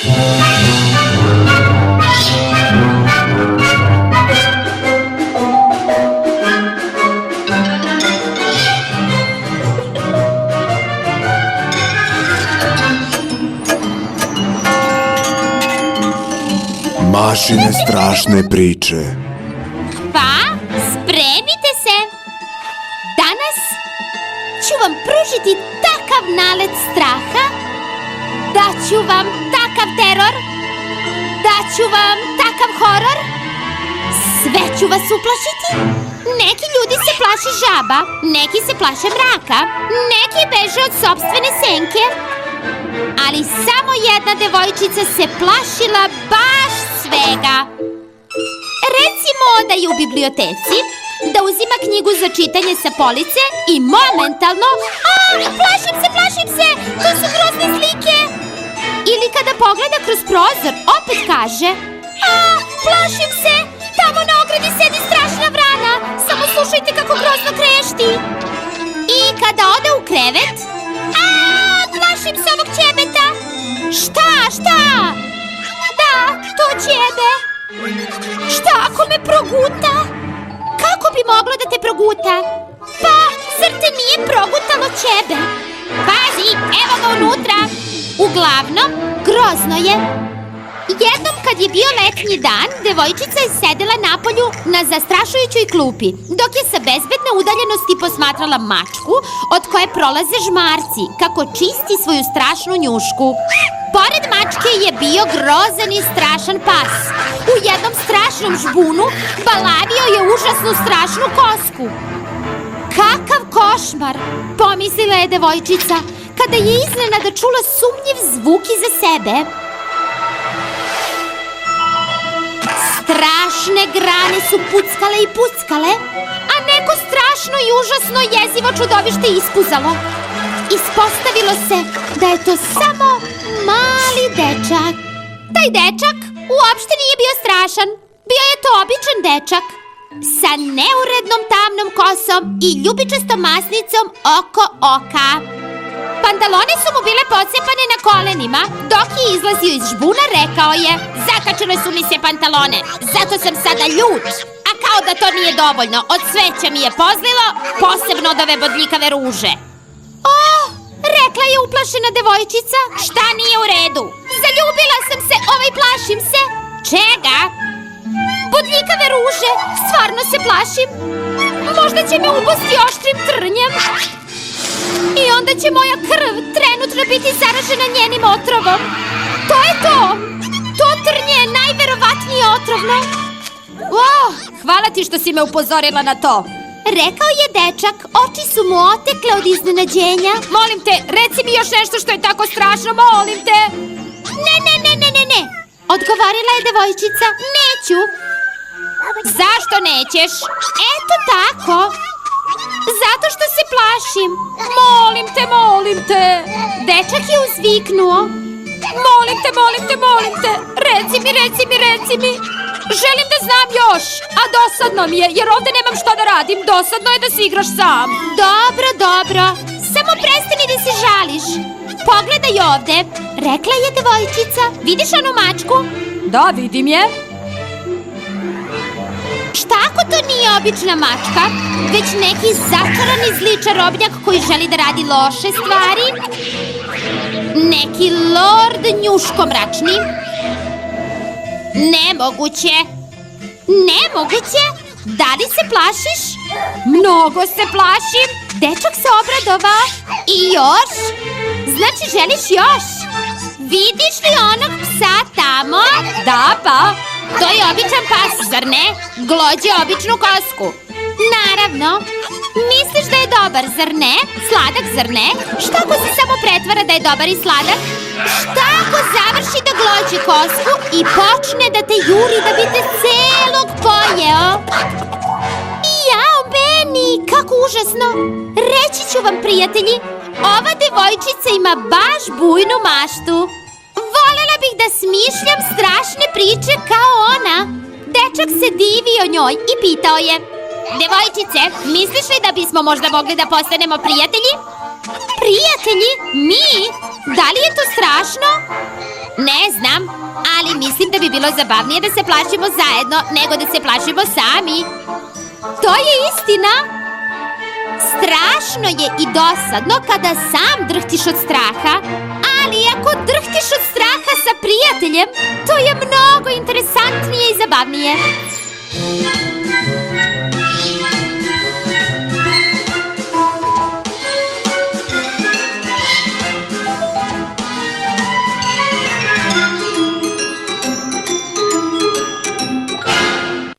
Mašine strašne priče. Pa, spremite se! Danas ću vam pružiti takav nalet straha, daću vam takav teror, daću vam takav horor, sve ću vas uplašiti. Neki ljudi se plaše žaba, neki se plaše mraka, neki beže od sopstvene senke, ali samo jedna devojčica se plašila baš svega. Recimo da je u biblioteci, da uzima knjigu za čitanje sa police i momentalno plašim se, to su grozne slike. Ili kada pogleda kroz prozor, opet kaže plašim se, tamo na ogradi sedi strašna vrana, samo slušajte kako grozno krešti. I kada ode u krevet, plašim se ovog ćebeta. Šta? Da, to ćebe. Šta ako me proguta? Kako bi moglo da te proguta? Pa, zar te nije progutalo ćebe? Pazi, evo ga unutra. Uglavnom, grozno je. Jednom kad je bio letnji dan, devojčica je sedela napolju na zastrašujućoj klupi, dok je sa bezbedne udaljenosti posmatrala mačku od koje prolaze žmarci, kako čisti svoju strašnu njušku. Pored mačke je bio grozan i strašan pas. U jednom strašnom žbunu balavio je užasnu strašnu kosku. Kakav košmar, pomislila je devojčica, kada je iznenada čula sumnjiv zvuk iza sebe. Strašne grane su puckale, a neko strašno i užasno jezivo čudovište ispuzalo. Ispostavilo se da je to samo mali dečak. Taj dečak uopšte nije bio strašan. Bio je to običan dečak sa neurednom tamnom kosom i ljubičastom masnicom oko oka. Pantalone su mu bile pocepane na kolenima. Dok je izlazio iz žbuna, rekao je: zakačile su mi se pantalone, zato sam sada ljut. A kao da to nije dovoljno, od sveća mi je pozlilo, posebno od ove bodljikave ruže. Rekla je uplašena devojčica. Šta nije u redu? Zaljubila sam se, plašim se. Čega? Bodljikave ruže, stvarno se plašim. Možda će me ubosti oštrim trnjem. I onda će moja krv trenutno biti zaražena njenim otrovom. To je to! To trnje je najverovatnije otrovno. Hvala ti što si me upozorila na to. Rekao je dečak, oči su mu otekle od iznenađenja. Molim te, reci mi još nešto što je tako strašno, molim te. Ne, odgovorila je devojčica, neću. Zašto nećeš? Eto tako. Zato što se plašim. Molim te. Dečak je uzviknuo. Molim te. Reci mi. Želim da znam još. A dosadno mi je, jer ovde nemam šta da radim. Dosadno je da se igraš sam. Dobro. Samo prestani da se žališ. Pogledaj ovde, rekla je devojčica. Vidiš onu mačku? Da, vidim je. Šta ako to nije obična mačka, već neki začarani zli čarobnjak koji želi da radi loše stvari? Neki lord njuškomračni? Nemoguće. Da li se plašiš? Mnogo se plašim. Dečak se obradovao. I još? Znači želiš još? Vidiš li onog psa tamo? Da pa. To je običan pas, zar ne? Glođe običnu kosku. Naravno. Misliš da je dobar, zar ne? Sladak, zar ne? Šta ako se samo pretvara da je dobar i sladak? Šta ako završi da glođe kosku i počne da te juri da bi te celog pojeo? Jao, meni, kako užasno. Reći ću vam, prijatelji, ova devojčica ima baš bujnu maštu. Volela bih da smišljam strašne priče kao ona. Dečak se divio njoj i pitao je: devojčice, misliš li da bismo možda mogli da postanemo prijatelji? Prijatelji? Mi? Da li je to strašno? Ne znam, mislim da bi bilo zabavnije da se plašimo zajedno nego da se plašimo sami. To je istina. Strašno je i dosadno kada sam drhtiš od straha, ali ako drhtiš od straha sa prijateljem, to je mnogo interesantnije i zabavnije.